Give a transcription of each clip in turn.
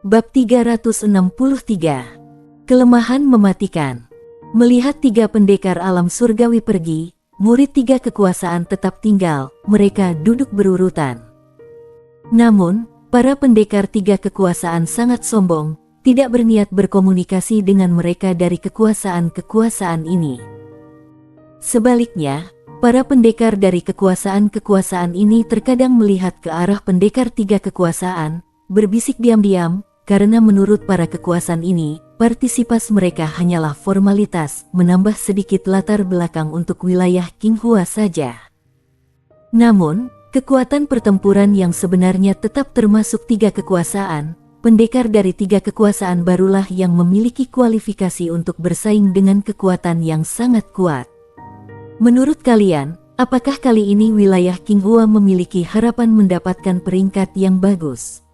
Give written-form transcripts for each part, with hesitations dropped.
Bab 363. Kelemahan mematikan. Melihat tiga pendekar alam surgawi pergi, murid tiga kekuasaan tetap tinggal, mereka duduk berurutan. Namun, para pendekar tiga kekuasaan sangat sombong, tidak berniat berkomunikasi dengan mereka dari kekuasaan-kekuasaan ini. Sebaliknya, para pendekar dari kekuasaan-kekuasaan ini terkadang melihat ke arah pendekar tiga kekuasaan, berbisik diam-diam, karena menurut para kekuasaan ini, partisipasi mereka hanyalah formalitas, menambah sedikit latar belakang untuk wilayah Qinghua saja. Namun, kekuatan pertempuran yang sebenarnya tetap termasuk tiga kekuasaan, pendekar dari tiga kekuasaan barulah yang memiliki kualifikasi untuk bersaing dengan kekuatan yang sangat kuat. Menurut kalian, apakah kali ini wilayah Qinghua memiliki harapan mendapatkan peringkat yang bagus?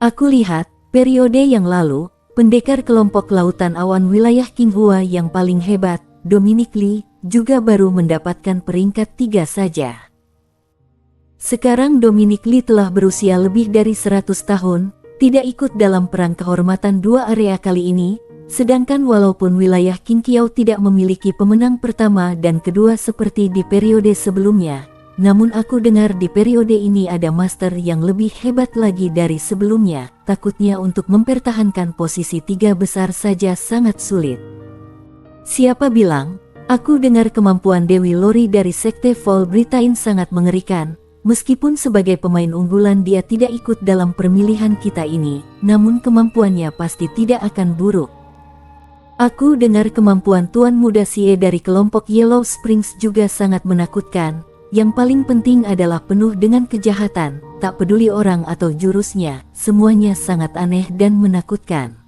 Aku lihat, periode yang lalu, pendekar kelompok Lautan Awan wilayah Qinghua yang paling hebat, Dominic Li, juga baru mendapatkan peringkat 3 saja. Sekarang Dominic Li telah berusia lebih dari 100 tahun, tidak ikut dalam perang kehormatan dua area kali ini, sedangkan walaupun wilayah Qinqiao tidak memiliki pemenang pertama dan kedua seperti di periode sebelumnya, namun aku dengar di periode ini ada master yang lebih hebat lagi dari sebelumnya. Takutnya untuk mempertahankan posisi tiga besar saja sangat sulit. Siapa bilang? Aku dengar kemampuan Dewi Lori dari Sekte Vol Britain sangat mengerikan. Meskipun sebagai pemain unggulan dia tidak ikut dalam pemilihan kita ini, namun kemampuannya pasti tidak akan buruk. Aku dengar kemampuan Tuan Muda Sie dari kelompok Yellow Springs juga sangat menakutkan. Yang paling penting adalah penuh dengan kejahatan, tak peduli orang atau jurusnya, semuanya sangat aneh dan menakutkan.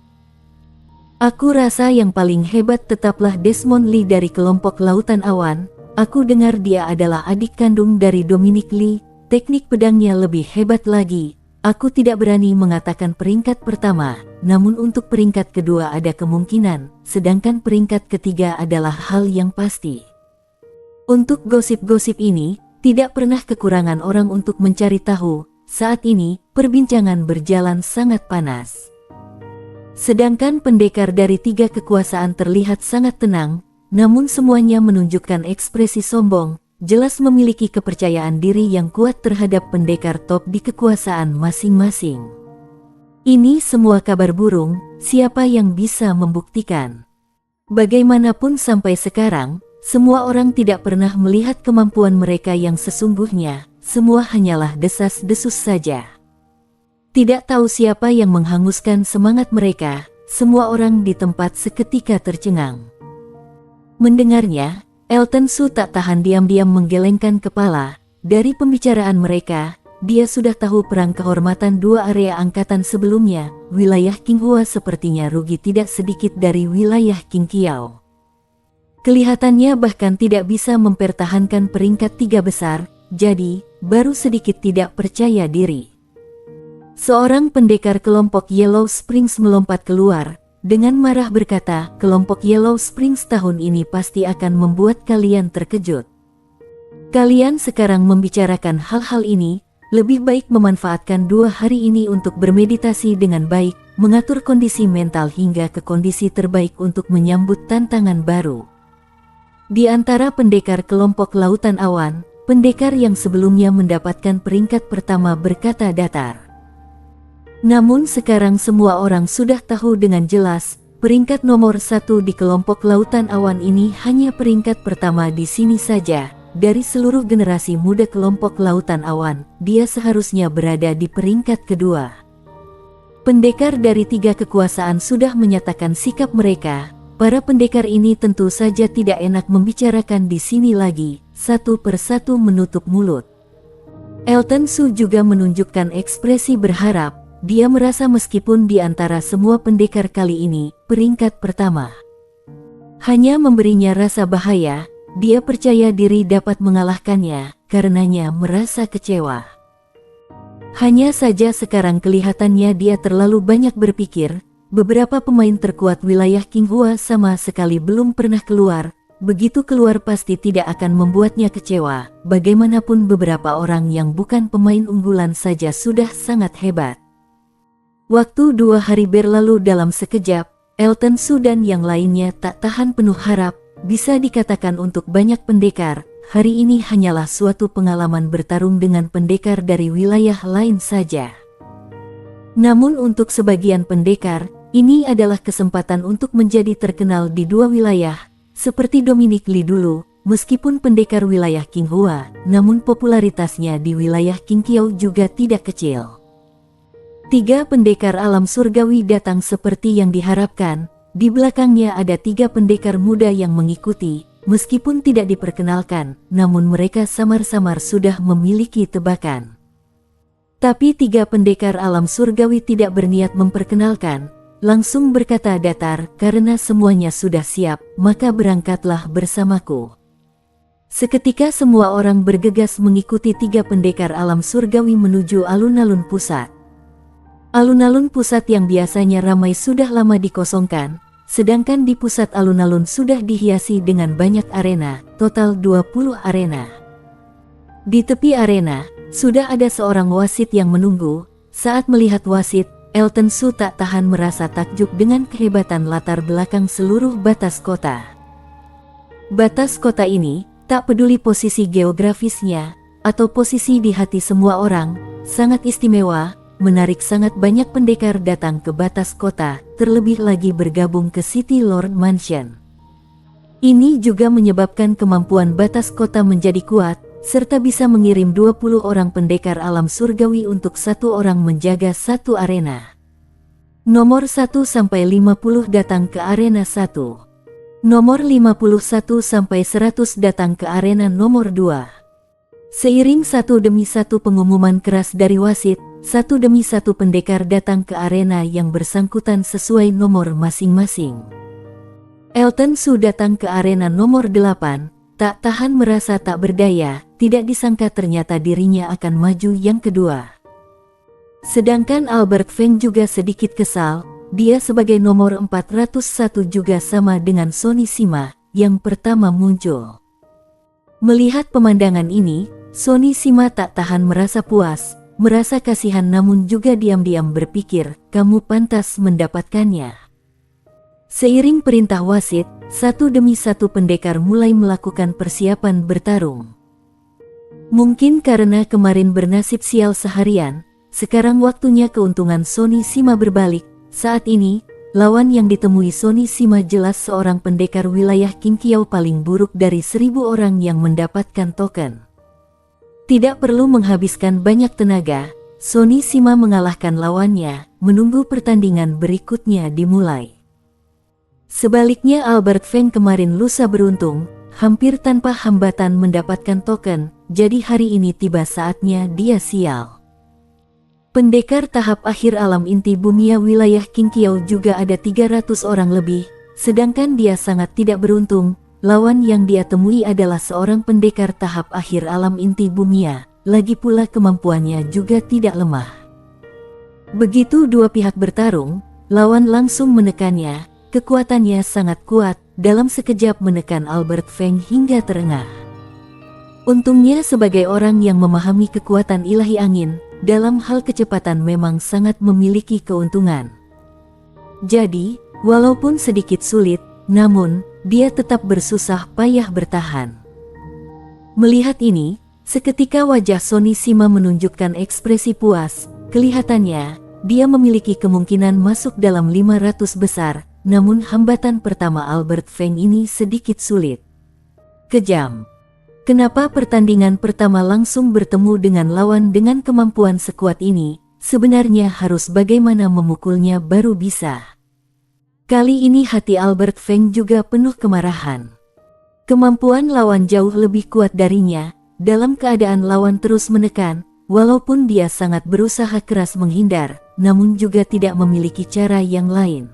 Aku rasa yang paling hebat tetaplah Desmond Lee dari kelompok Lautan Awan. Aku dengar dia adalah adik kandung dari Dominic Lee, teknik pedangnya lebih hebat lagi. Aku tidak berani mengatakan peringkat pertama, namun untuk peringkat kedua ada kemungkinan, sedangkan peringkat ketiga adalah hal yang pasti. Untuk gosip-gosip ini, tidak pernah kekurangan orang untuk mencari tahu. Saat ini, perbincangan berjalan sangat panas. Sedangkan pendekar dari tiga kekuasaan terlihat sangat tenang, namun semuanya menunjukkan ekspresi sombong, jelas memiliki kepercayaan diri yang kuat terhadap pendekar top di kekuasaan masing-masing. Ini semua kabar burung, siapa yang bisa membuktikan? Bagaimanapun sampai sekarang, semua orang tidak pernah melihat kemampuan mereka yang sesungguhnya, semua hanyalah desas-desus saja. Tidak tahu siapa yang menghanguskan semangat mereka, semua orang di tempat seketika tercengang. Mendengarnya, Elton Su tak tahan diam-diam menggelengkan kepala. Dari pembicaraan mereka, dia sudah tahu perang kehormatan dua area angkatan sebelumnya, wilayah Qinghua sepertinya rugi tidak sedikit dari wilayah Qinqiao. Kelihatannya bahkan tidak bisa mempertahankan peringkat tiga besar, jadi baru sedikit tidak percaya diri. Seorang pendekar kelompok Yellow Springs melompat keluar, dengan marah berkata, kelompok Yellow Springs tahun ini pasti akan membuat kalian terkejut. Kalian sekarang membicarakan hal-hal ini, lebih baik memanfaatkan 2 hari ini untuk bermeditasi dengan baik, mengatur kondisi mental hingga ke kondisi terbaik untuk menyambut tantangan baru. Di antara pendekar kelompok Lautan Awan, pendekar yang sebelumnya mendapatkan peringkat pertama berkata datar. Namun sekarang semua orang sudah tahu dengan jelas, peringkat nomor 1 di kelompok Lautan Awan ini hanya peringkat pertama di sini saja. Dari seluruh generasi muda kelompok Lautan Awan, dia seharusnya berada di peringkat kedua. Pendekar dari tiga kekuasaan sudah menyatakan sikap mereka. Para pendekar ini tentu saja tidak enak membicarakan di sini lagi, satu persatu menutup mulut. Elton Su juga menunjukkan ekspresi berharap, dia merasa meskipun di antara semua pendekar kali ini, peringkat pertama hanya memberinya rasa bahaya, dia percaya diri dapat mengalahkannya, karenanya merasa kecewa. Hanya saja sekarang kelihatannya dia terlalu banyak berpikir. Beberapa pemain terkuat wilayah Qinghua sama sekali belum pernah keluar, begitu keluar pasti tidak akan membuatnya kecewa, bagaimanapun beberapa orang yang bukan pemain unggulan saja sudah sangat hebat. Waktu 2 hari berlalu dalam sekejap, Elton Su dan yang lainnya tak tahan penuh harap. Bisa dikatakan untuk banyak pendekar, hari ini hanyalah suatu pengalaman bertarung dengan pendekar dari wilayah lain saja. Namun untuk sebagian pendekar, ini adalah kesempatan untuk menjadi terkenal di dua wilayah, seperti Dominic Lee dulu. Meskipun pendekar wilayah Qinghua, namun popularitasnya di wilayah Qingqiao juga tidak kecil. 3 pendekar alam surgawi datang seperti yang diharapkan. Di belakangnya ada 3 pendekar muda yang mengikuti. Meskipun tidak diperkenalkan, namun mereka samar-samar sudah memiliki tebakan. Tapi 3 pendekar alam surgawi tidak berniat memperkenalkan. Langsung berkata datar, karena semuanya sudah siap, maka berangkatlah bersamaku. Seketika semua orang bergegas mengikuti 3 pendekar alam surgawi menuju alun-alun pusat. Alun-alun pusat yang biasanya ramai sudah lama dikosongkan, sedangkan di pusat alun-alun sudah dihiasi dengan banyak arena, total 20 arena. Di tepi arena, sudah ada seorang wasit yang menunggu. Saat melihat wasit, Elton Su tak tahan merasa takjub dengan kehebatan latar belakang seluruh batas kota. Batas kota ini, tak peduli posisi geografisnya, atau posisi di hati semua orang, sangat istimewa. Menarik sangat banyak pendekar datang ke batas kota, terlebih lagi bergabung ke City Lord Mansion. Ini juga menyebabkan kemampuan batas kota menjadi kuat, serta bisa mengirim 20 orang pendekar alam surgawi untuk 1 orang menjaga 1 arena. Nomor 1 sampai 50 datang ke arena 1. Nomor 51 sampai 100 datang ke arena nomor 2. Seiring satu demi satu pengumuman keras dari wasit, 1 demi 1 pendekar datang ke arena yang bersangkutan sesuai nomor masing-masing. Elton Su datang ke arena nomor 8, tak tahan merasa tak berdaya, tidak disangka ternyata dirinya akan maju yang kedua. Sedangkan Albert Feng juga sedikit kesal, dia sebagai nomor 401 juga sama dengan Sonny Sima, yang pertama muncul. Melihat pemandangan ini, Sonny Sima tak tahan merasa puas. Merasa kasihan namun juga diam-diam berpikir, kamu pantas mendapatkannya. Seiring perintah wasit, 1 demi 1 pendekar mulai melakukan persiapan bertarung. Mungkin karena kemarin bernasib sial seharian, sekarang waktunya keuntungan Sonny Sima berbalik. Saat ini, lawan yang ditemui Sonny Sima jelas seorang pendekar wilayah Qingqiao paling buruk dari 1000 orang yang mendapatkan token. Tidak perlu menghabiskan banyak tenaga, Sonny Sima mengalahkan lawannya, menunggu pertandingan berikutnya dimulai. Sebaliknya Albert Feng kemarin lusa beruntung, hampir tanpa hambatan mendapatkan token, jadi hari ini tiba saatnya dia sial. Pendekar tahap akhir alam inti Bumia wilayah Qingqiao juga ada 300 orang lebih, sedangkan dia sangat tidak beruntung. Lawan yang dia temui adalah seorang pendekar tahap akhir alam inti Bumia, lagi pula kemampuannya juga tidak lemah. Begitu dua pihak bertarung, lawan langsung menekannya, kekuatannya sangat kuat, dalam sekejap menekan Albert Feng hingga terengah. Untungnya sebagai orang yang memahami kekuatan ilahi angin, dalam hal kecepatan memang sangat memiliki keuntungan. Jadi, walaupun sedikit sulit, namun, dia tetap bersusah payah bertahan. Melihat ini, seketika wajah Sonny Sima menunjukkan ekspresi puas, kelihatannya, dia memiliki kemungkinan masuk dalam 500 besar, namun hambatan pertama Albert Feng ini sedikit sulit. Kejam. Kenapa pertandingan pertama langsung bertemu dengan lawan dengan kemampuan sekuat ini, sebenarnya harus bagaimana memukulnya baru bisa. Kali ini hati Albert Feng juga penuh kemarahan. Kemampuan lawan jauh lebih kuat darinya, dalam keadaan lawan terus menekan, walaupun dia sangat berusaha keras menghindar, namun juga tidak memiliki cara yang lain.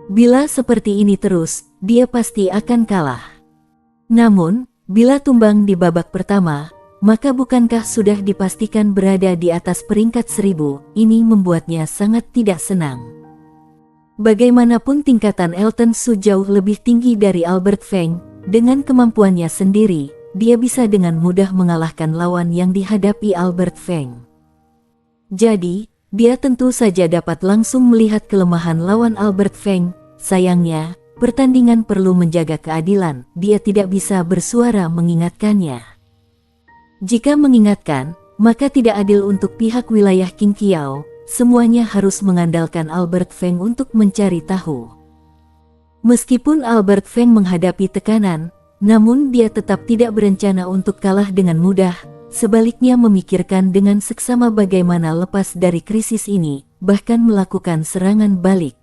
Bila seperti ini terus, dia pasti akan kalah. Namun, bila tumbang di babak pertama, maka bukankah sudah dipastikan berada di atas peringkat 1000, ini membuatnya sangat tidak senang. Bagaimanapun tingkatan Elton Su jauh lebih tinggi dari Albert Feng, dengan kemampuannya sendiri, dia bisa dengan mudah mengalahkan lawan yang dihadapi Albert Feng. Jadi, dia tentu saja dapat langsung melihat kelemahan lawan Albert Feng. Sayangnya, pertandingan perlu menjaga keadilan, dia tidak bisa bersuara mengingatkannya. Jika mengingatkan, maka tidak adil untuk pihak wilayah Qingqiao, semuanya harus mengandalkan Albert Feng untuk mencari tahu. Meskipun Albert Feng menghadapi tekanan, namun dia tetap tidak berencana untuk kalah dengan mudah, sebaliknya memikirkan dengan seksama bagaimana lepas dari krisis ini, bahkan melakukan serangan balik.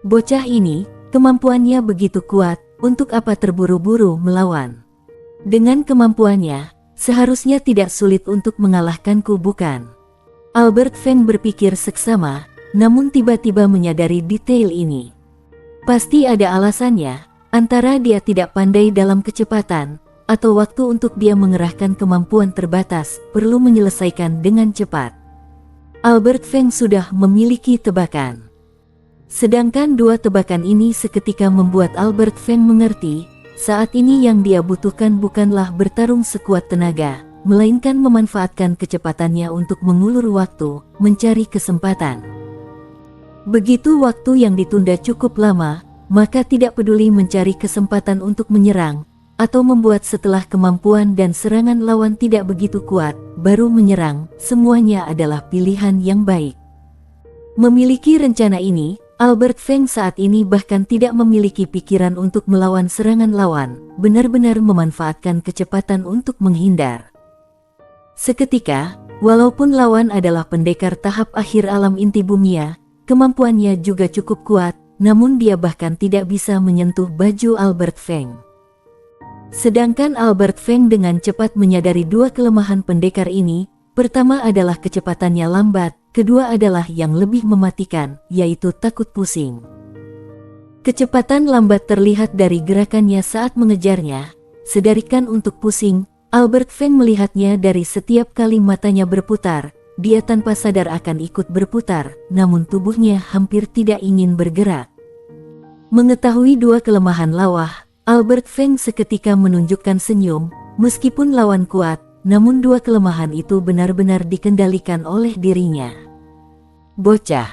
Bocah ini, kemampuannya begitu kuat, untuk apa terburu-buru melawan? Dengan kemampuannya, seharusnya tidak sulit untuk mengalahkanku, bukan? Albert Feng berpikir seksama, namun tiba-tiba menyadari detail ini. Pasti ada alasannya, antara dia tidak pandai dalam kecepatan, atau waktu untuk dia mengerahkan kemampuan terbatas, perlu menyelesaikan dengan cepat. Albert Feng sudah memiliki tebakan. Sedangkan dua tebakan ini seketika membuat Albert Feng mengerti, saat ini yang dia butuhkan bukanlah bertarung sekuat tenaga, melainkan memanfaatkan kecepatannya untuk mengulur waktu, mencari kesempatan. Begitu waktu yang ditunda cukup lama, maka tidak peduli mencari kesempatan untuk menyerang, atau membuat setelah kemampuan dan serangan lawan tidak begitu kuat, baru menyerang, semuanya adalah pilihan yang baik. Memiliki rencana ini, Albert Feng saat ini bahkan tidak memiliki pikiran untuk melawan serangan lawan, benar-benar memanfaatkan kecepatan untuk menghindar. Seketika, walaupun lawan adalah pendekar tahap akhir alam inti Bumia, kemampuannya juga cukup kuat, namun dia bahkan tidak bisa menyentuh baju Albert Feng. Sedangkan Albert Feng dengan cepat menyadari dua kelemahan pendekar ini, pertama adalah kecepatannya lambat, kedua adalah yang lebih mematikan, yaitu takut pusing. Kecepatan lambat terlihat dari gerakannya saat mengejarnya, sedarikan untuk pusing, Albert Feng melihatnya dari setiap kali matanya berputar, dia tanpa sadar akan ikut berputar, namun tubuhnya hampir tidak ingin bergerak. Mengetahui dua kelemahan lawan, Albert Feng seketika menunjukkan senyum, meskipun lawan kuat, namun dua kelemahan itu benar-benar dikendalikan oleh dirinya. Bocah,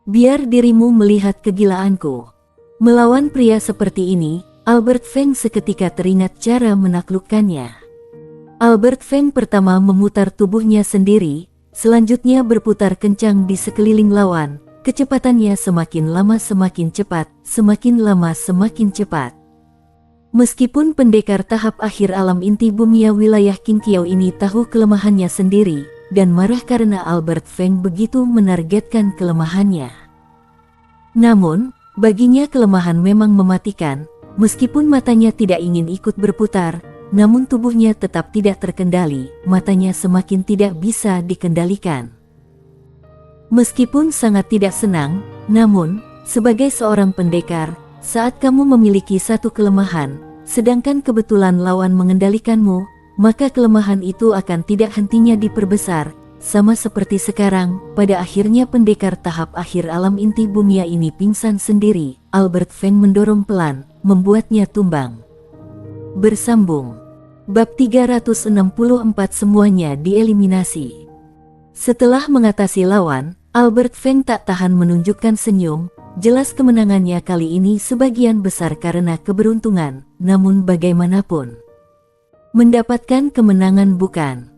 biar dirimu melihat kegilaanku. Melawan pria seperti ini, Albert Feng seketika teringat cara menaklukkannya. Albert Feng pertama memutar tubuhnya sendiri, selanjutnya berputar kencang di sekeliling lawan, kecepatannya semakin lama semakin cepat, semakin lama semakin cepat. Meskipun pendekar tahap akhir alam inti Bumia wilayah Qingqiao ini tahu kelemahannya sendiri, dan marah karena Albert Feng begitu menargetkan kelemahannya. Namun, baginya kelemahan memang mematikan, meskipun matanya tidak ingin ikut berputar, namun tubuhnya tetap tidak terkendali, matanya semakin tidak bisa dikendalikan. Meskipun sangat tidak senang, namun, sebagai seorang pendekar, saat kamu memiliki satu kelemahan, sedangkan kebetulan lawan mengendalikanmu, maka kelemahan itu akan tidak hentinya diperbesar, sama seperti sekarang, pada akhirnya pendekar tahap akhir alam inti Bumia ini pingsan sendiri, Albert Feng mendorong pelan, membuatnya tumbang. Bersambung. Bab 364 semuanya dieliminasi. Setelah mengatasi lawan, Albert Feng tak tahan menunjukkan senyum, jelas kemenangannya kali ini sebagian besar karena keberuntungan, namun bagaimanapun. Mendapatkan kemenangan bukan.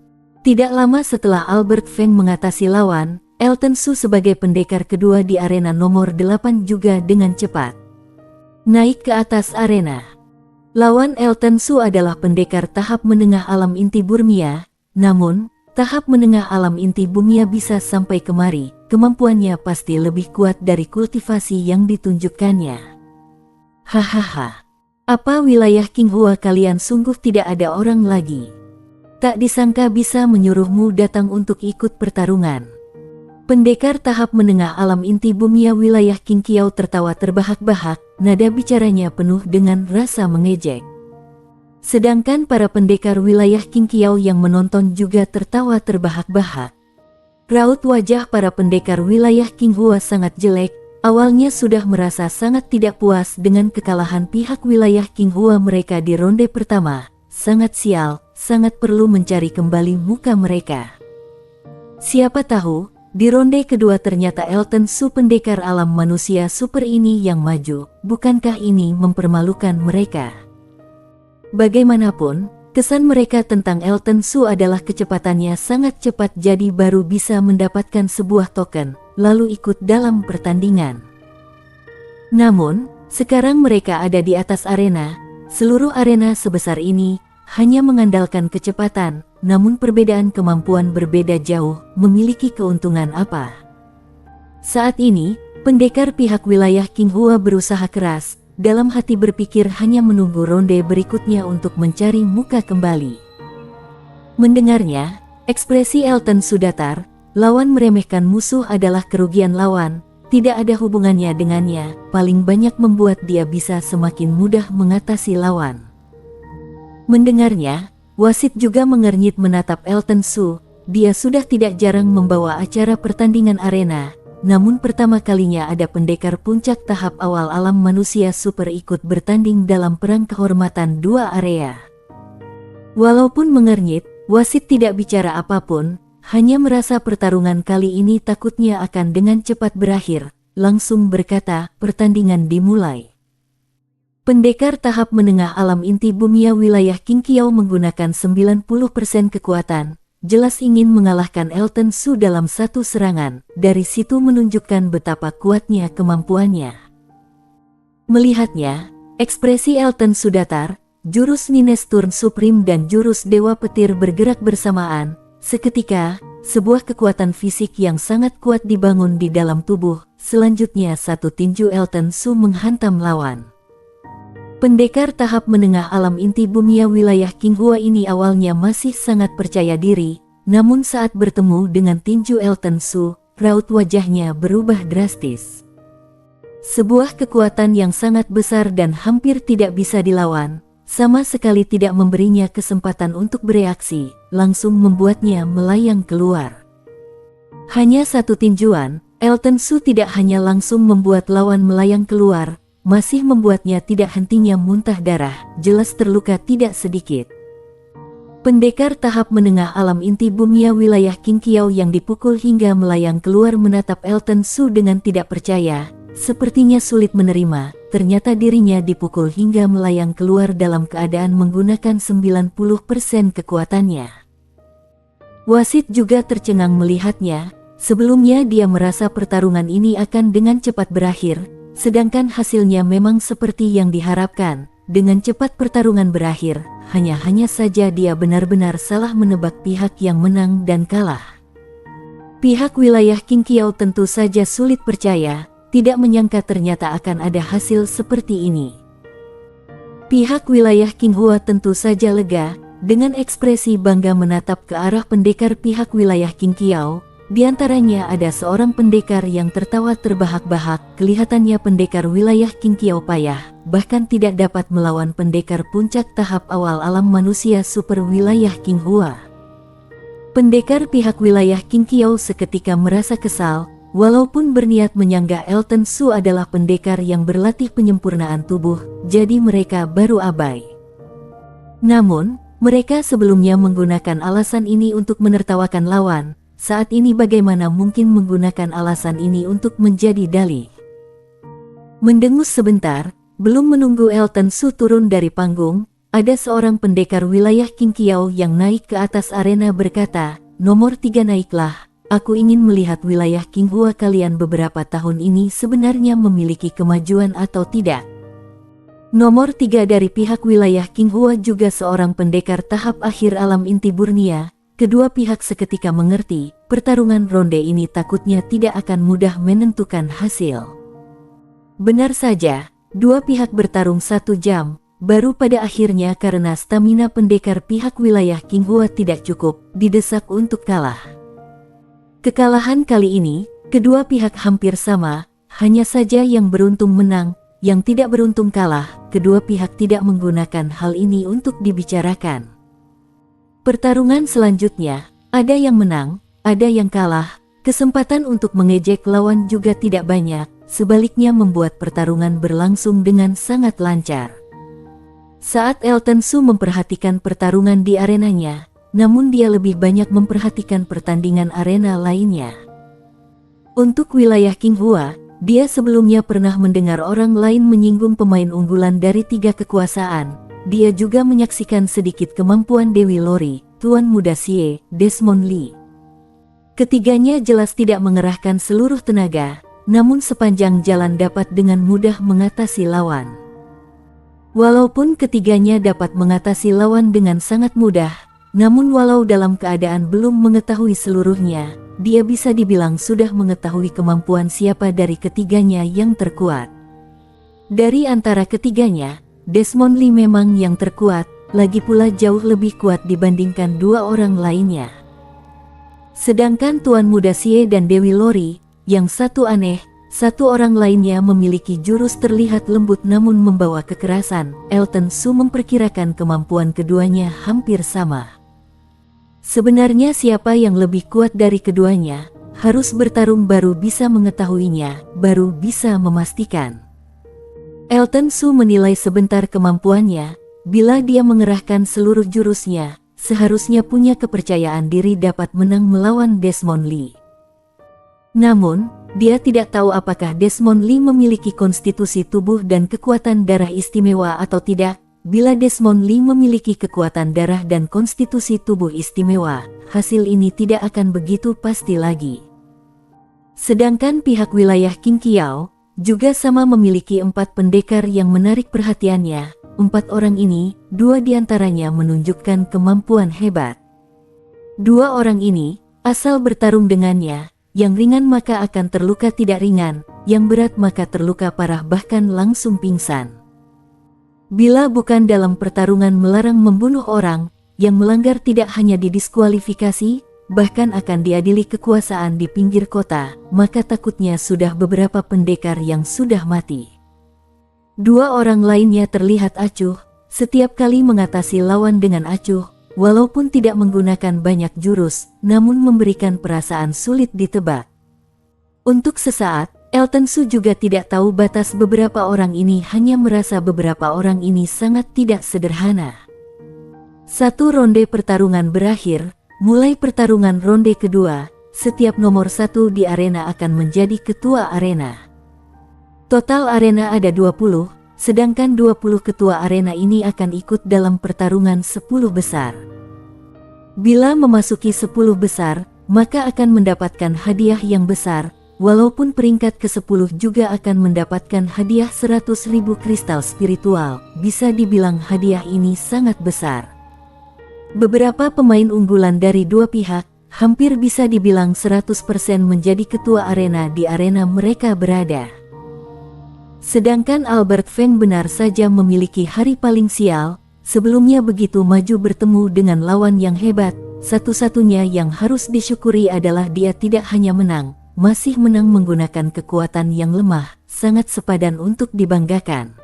Tidak lama setelah Albert Feng mengatasi lawan, Elton Su sebagai pendekar kedua di arena nomor 8 juga dengan cepat naik ke atas arena. Lawan Elton Su adalah pendekar tahap menengah alam inti Burmia, namun, tahap menengah alam inti Bumia bisa sampai kemari, kemampuannya pasti lebih kuat dari kultivasi yang ditunjukkannya. Hahaha, apa wilayah Qinghua kalian sungguh tidak ada orang lagi? Tak disangka bisa menyuruhmu datang untuk ikut pertarungan. Pendekar tahap menengah alam inti Bumia wilayah Qingqiao tertawa terbahak-bahak, nada bicaranya penuh dengan rasa mengejek. Sedangkan para pendekar wilayah Qingqiao yang menonton juga tertawa terbahak-bahak. Raut wajah para pendekar wilayah Qinghua sangat jelek, awalnya sudah merasa sangat tidak puas dengan kekalahan pihak wilayah Qinghua mereka di ronde pertama, sangat sial, sangat perlu mencari kembali muka mereka. Siapa tahu, Di ronde kedua ternyata Elton Su pendekar alam manusia super ini yang maju. Bukankah ini mempermalukan mereka? Bagaimanapun, kesan mereka tentang Elton Su adalah kecepatannya sangat cepat, jadi baru bisa mendapatkan sebuah token, lalu ikut dalam pertandingan. Namun, sekarang mereka ada di atas arena. Seluruh arena sebesar ini hanya mengandalkan kecepatan, namun perbedaan kemampuan berbeda jauh. Memiliki keuntungan apa? Saat ini, pendekar pihak wilayah Qinghua berusaha keras, dalam hati berpikir hanya menunggu ronde berikutnya untuk mencari muka kembali. Mendengarnya, ekspresi Elton Su datar. Lawan meremehkan musuh adalah kerugian lawan, tidak ada hubungannya dengannya, paling banyak membuat dia bisa semakin mudah mengatasi lawan. Mendengarnya, wasit juga mengernyit menatap Elton Su. Dia sudah tidak jarang membawa acara pertandingan arena, namun pertama kalinya ada pendekar puncak tahap awal alam manusia super ikut bertanding dalam perang kehormatan dua area. Walaupun mengernyit, wasit tidak bicara apapun, hanya merasa pertarungan kali ini takutnya akan dengan cepat berakhir, langsung berkata, pertandingan dimulai. Pendekar tahap menengah alam inti Bumia wilayah Qingqiao menggunakan 90% kekuatan, jelas ingin mengalahkan Elton Su dalam satu serangan, dari situ menunjukkan betapa kuatnya kemampuannya. Melihatnya, ekspresi Elton Su datar, jurus Nines Turn Supreme dan jurus Dewa Petir bergerak bersamaan. Seketika, sebuah kekuatan fisik yang sangat kuat dibangun di dalam tubuh. Selanjutnya satu tinju Elton Su menghantam lawan. Pendekar tahap menengah alam inti Bumia wilayah Qinghua ini awalnya masih sangat percaya diri, namun saat bertemu dengan tinju Elton Su, raut wajahnya berubah drastis. Sebuah kekuatan yang sangat besar dan hampir tidak bisa dilawan, sama sekali tidak memberinya kesempatan untuk bereaksi, langsung membuatnya melayang keluar. Hanya satu tinjuan, Elton Su tidak hanya langsung membuat lawan melayang keluar, masih membuatnya tidak hentinya muntah darah, jelas terluka tidak sedikit. Pendekar tahap menengah alam inti Bumia wilayah Qingqiao yang dipukul hingga melayang keluar menatap Elton Su dengan tidak percaya, sepertinya sulit menerima. Ternyata dirinya dipukul hingga melayang keluar dalam keadaan menggunakan 90% kekuatannya. Wasit juga tercengang melihatnya. Sebelumnya dia merasa pertarungan ini akan dengan cepat berakhir, sedangkan hasilnya memang seperti yang diharapkan. Dengan cepat pertarungan berakhir, hanya saja dia benar-benar salah menebak pihak yang menang dan kalah. Pihak wilayah Qingqiao tentu saja sulit percaya, tidak menyangka ternyata akan ada hasil seperti ini. Pihak wilayah Qinghua tentu saja lega, dengan ekspresi bangga menatap ke arah pendekar pihak wilayah Qingqiao. Di antaranya ada seorang pendekar yang tertawa terbahak-bahak. Kelihatannya pendekar wilayah Qingqiao payah, bahkan tidak dapat melawan pendekar puncak tahap awal alam manusia super wilayah Qinghua. Pendekar pihak wilayah Qingqiao seketika merasa kesal. Walaupun berniat menyanggah Elton Su adalah pendekar yang berlatih penyempurnaan tubuh, jadi mereka baru abai. Namun, mereka sebelumnya menggunakan alasan ini untuk menertawakan lawan. Saat ini bagaimana mungkin menggunakan alasan ini untuk menjadi dalih? Mendengus sebentar, belum menunggu Elton Su turun dari panggung, ada seorang pendekar wilayah Qingqiao yang naik ke atas arena berkata, "Nomor 3 naiklah. Aku ingin melihat wilayah Qinghua kalian beberapa tahun ini sebenarnya memiliki kemajuan atau tidak." Nomor 3 dari pihak wilayah Qinghua juga seorang pendekar tahap akhir alam inti Burnia. Kedua pihak seketika mengerti, pertarungan ronde ini takutnya tidak akan mudah menentukan hasil. Benar saja, dua pihak bertarung 1 jam, baru pada akhirnya karena stamina pendekar pihak wilayah Qinghua tidak cukup, didesak untuk kalah. Kekalahan kali ini, kedua pihak hampir sama, hanya saja yang beruntung menang, yang tidak beruntung kalah. Kedua pihak tidak menggunakan hal ini untuk dibicarakan. Pertarungan selanjutnya, ada yang menang, ada yang kalah, kesempatan untuk mengejek lawan juga tidak banyak, sebaliknya membuat pertarungan berlangsung dengan sangat lancar. Saat Elton Su memperhatikan pertarungan di arenanya, namun dia lebih banyak memperhatikan pertandingan arena lainnya. Untuk wilayah Qinghua, dia sebelumnya pernah mendengar orang lain menyinggung pemain unggulan dari 3 kekuasaan. Dia juga menyaksikan sedikit kemampuan Dewi Lori, Tuan Muda Xie, Desmond Lee. Ketiganya jelas tidak mengerahkan seluruh tenaga, namun sepanjang jalan dapat dengan mudah mengatasi lawan. Walaupun ketiganya dapat mengatasi lawan dengan sangat mudah, namun walau dalam keadaan belum mengetahui seluruhnya, dia bisa dibilang sudah mengetahui kemampuan siapa dari ketiganya yang terkuat. Dari antara ketiganya, Desmond Lee memang yang terkuat, lagi pula jauh lebih kuat dibandingkan 2 orang lainnya. Sedangkan Tuan Muda Xie dan Dewi Lori, yang satu aneh, satu orang lainnya memiliki jurus terlihat lembut namun membawa kekerasan. Elton Su memperkirakan kemampuan keduanya hampir sama. Sebenarnya siapa yang lebih kuat dari keduanya, harus bertarung baru bisa mengetahuinya, baru bisa memastikan. Elton Su menilai sebentar kemampuannya, bila dia mengerahkan seluruh jurusnya, seharusnya punya kepercayaan diri dapat menang melawan Desmond Lee. Namun, dia tidak tahu apakah Desmond Lee memiliki konstitusi tubuh dan kekuatan darah istimewa atau tidak. Bila Desmond Lee memiliki kekuatan darah dan konstitusi tubuh istimewa, hasil ini tidak akan begitu pasti lagi. Sedangkan pihak wilayah Qingqiao juga sama memiliki 4 pendekar yang menarik perhatiannya. 4 orang ini, 2 diantaranya menunjukkan kemampuan hebat. 2 orang ini, asal bertarung dengannya, yang ringan maka akan terluka tidak ringan, yang berat maka terluka parah bahkan langsung pingsan. Bila bukan dalam pertarungan melarang membunuh orang, yang melanggar tidak hanya didiskualifikasi, bahkan akan diadili kekuasaan di pinggir kota, maka takutnya sudah beberapa pendekar yang sudah mati. 2 orang lainnya terlihat acuh, setiap kali mengatasi lawan dengan acuh, walaupun tidak menggunakan banyak jurus, namun memberikan perasaan sulit ditebak. Untuk sesaat, Elton Su juga tidak tahu batas beberapa orang ini, hanya merasa beberapa orang ini sangat tidak sederhana. 1 ronde pertarungan berakhir, mulai pertarungan ronde kedua, setiap nomor 1 di arena akan menjadi ketua arena. Total arena ada 20, sedangkan 20 ketua arena ini akan ikut dalam pertarungan 10 besar. Bila memasuki 10 besar, maka akan mendapatkan hadiah yang besar, walaupun peringkat ke-10 juga akan mendapatkan hadiah 100.000 kristal spiritual, bisa dibilang hadiah ini sangat besar. Beberapa pemain unggulan dari 2 pihak, hampir bisa dibilang 100% menjadi ketua arena di arena mereka berada. Sedangkan Albert Feng benar saja memiliki hari paling sial, sebelumnya begitu maju bertemu dengan lawan yang hebat, satu-satunya yang harus disyukuri adalah dia tidak hanya menang, masih menang menggunakan kekuatan yang lemah, sangat sepadan untuk dibanggakan.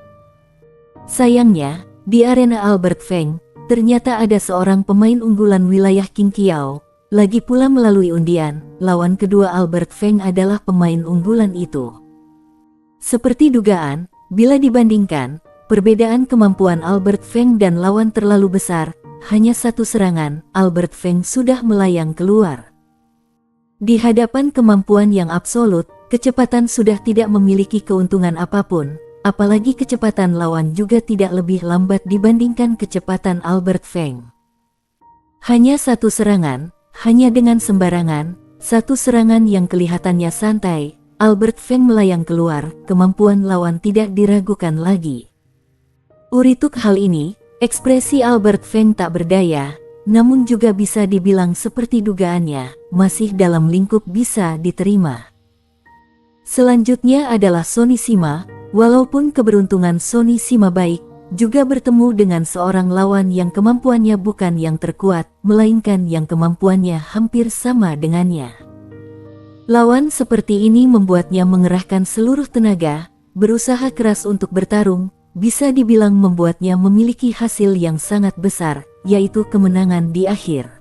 Sayangnya, di arena Albert Feng, ternyata ada seorang pemain unggulan wilayah Qingqiao, lagi pula melalui undian, lawan kedua Albert Feng adalah pemain unggulan itu. Seperti dugaan, bila dibandingkan, perbedaan kemampuan Albert Feng dan lawan terlalu besar, hanya 1 serangan, Albert Feng sudah melayang keluar. Di hadapan kemampuan yang absolut, kecepatan sudah tidak memiliki keuntungan apapun, apalagi kecepatan lawan juga tidak lebih lambat dibandingkan kecepatan Albert Feng. Hanya 1 serangan, hanya dengan sembarangan, 1 serangan yang kelihatannya santai, Albert Feng melayang keluar, kemampuan lawan tidak diragukan lagi. Urituk hal ini, ekspresi Albert Feng tak berdaya, namun juga bisa dibilang seperti dugaannya, masih dalam lingkup bisa diterima. Selanjutnya adalah Sonny Sima, walaupun keberuntungan Sonny Sima baik, juga bertemu dengan seorang lawan yang kemampuannya bukan yang terkuat, melainkan yang kemampuannya hampir sama dengannya. Lawan seperti ini membuatnya mengerahkan seluruh tenaga, berusaha keras untuk bertarung, bisa dibilang membuatnya memiliki hasil yang sangat besar, yaitu kemenangan di akhir.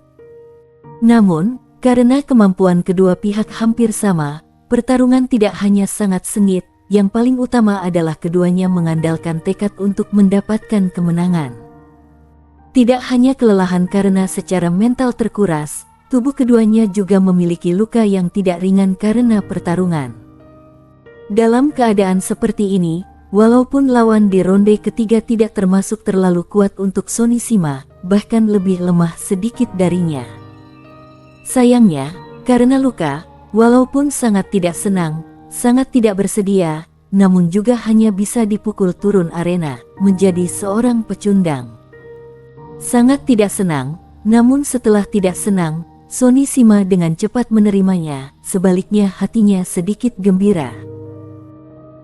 Namun, karena kemampuan kedua pihak hampir sama, pertarungan tidak hanya sangat sengit, yang paling utama adalah keduanya mengandalkan tekad untuk mendapatkan kemenangan. Tidak hanya kelelahan karena secara mental terkuras, tubuh keduanya juga memiliki luka yang tidak ringan karena pertarungan. Dalam keadaan seperti ini, walaupun lawan di ronde ketiga tidak termasuk terlalu kuat untuk Sonny Sima, bahkan lebih lemah sedikit darinya. Sayangnya, karena luka, walaupun sangat tidak senang, sangat tidak bersedia, namun juga hanya bisa dipukul turun arena, menjadi seorang pecundang. Sangat tidak senang, namun setelah tidak senang, Sonny Sima dengan cepat menerimanya, sebaliknya hatinya sedikit gembira.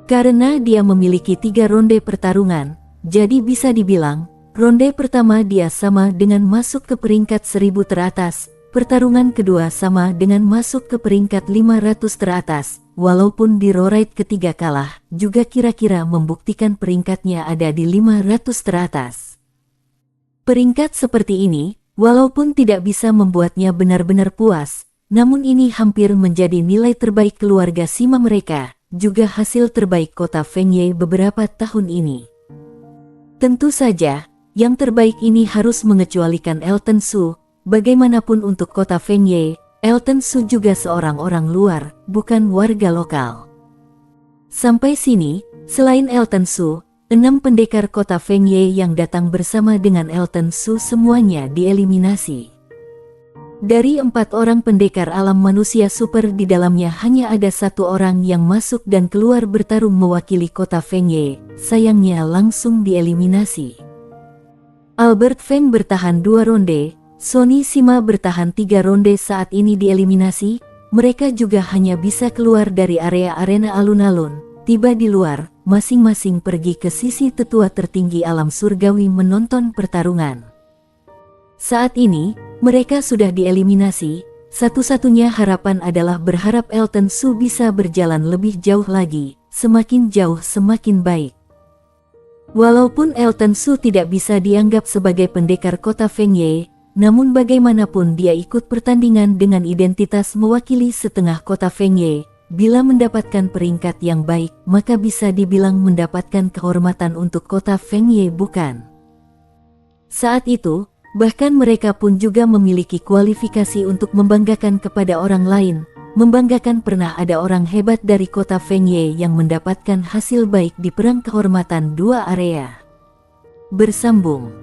Karena dia memiliki 3 ronde pertarungan, jadi bisa dibilang, ronde pertama dia sama dengan masuk ke peringkat 1000 teratas, pertarungan kedua sama dengan masuk ke peringkat 500 teratas, walaupun di roride ketiga kalah, juga kira-kira membuktikan peringkatnya ada di 500 teratas. Peringkat seperti ini, walaupun tidak bisa membuatnya benar-benar puas, namun ini hampir menjadi nilai terbaik keluarga Sima mereka, juga hasil terbaik kota Fengye beberapa tahun ini. Tentu saja, yang terbaik ini harus mengecualikan Elton Su. Bagaimanapun untuk kota Fengye, Elton Su juga seorang orang luar, bukan warga lokal. Sampai sini, selain Elton Su, 6 pendekar kota Fengye yang datang bersama dengan Elton Su semuanya dieliminasi. Dari 4 orang pendekar alam manusia super di dalamnya hanya ada 1 orang yang masuk dan keluar bertarung mewakili kota Fengye, sayangnya langsung dieliminasi. Albert Feng bertahan 2 ronde, Sonny Sima bertahan 3 ronde saat ini dieliminasi, mereka juga hanya bisa keluar dari area arena alun-alun, tiba di luar, masing-masing pergi ke sisi tetua tertinggi alam surgawi menonton pertarungan. Saat ini, mereka sudah dieliminasi, satu-satunya harapan adalah berharap Elton Su bisa berjalan lebih jauh lagi, semakin jauh semakin baik. Walaupun Elton Su tidak bisa dianggap sebagai pendekar kota Fengye, namun bagaimanapun dia ikut pertandingan dengan identitas mewakili setengah kota Fengye, bila mendapatkan peringkat yang baik, maka bisa dibilang mendapatkan kehormatan untuk kota Fengye bukan? Saat itu, bahkan mereka pun juga memiliki kualifikasi untuk membanggakan kepada orang lain, membanggakan pernah ada orang hebat dari kota Fengye yang mendapatkan hasil baik di perang kehormatan 2 area. Bersambung.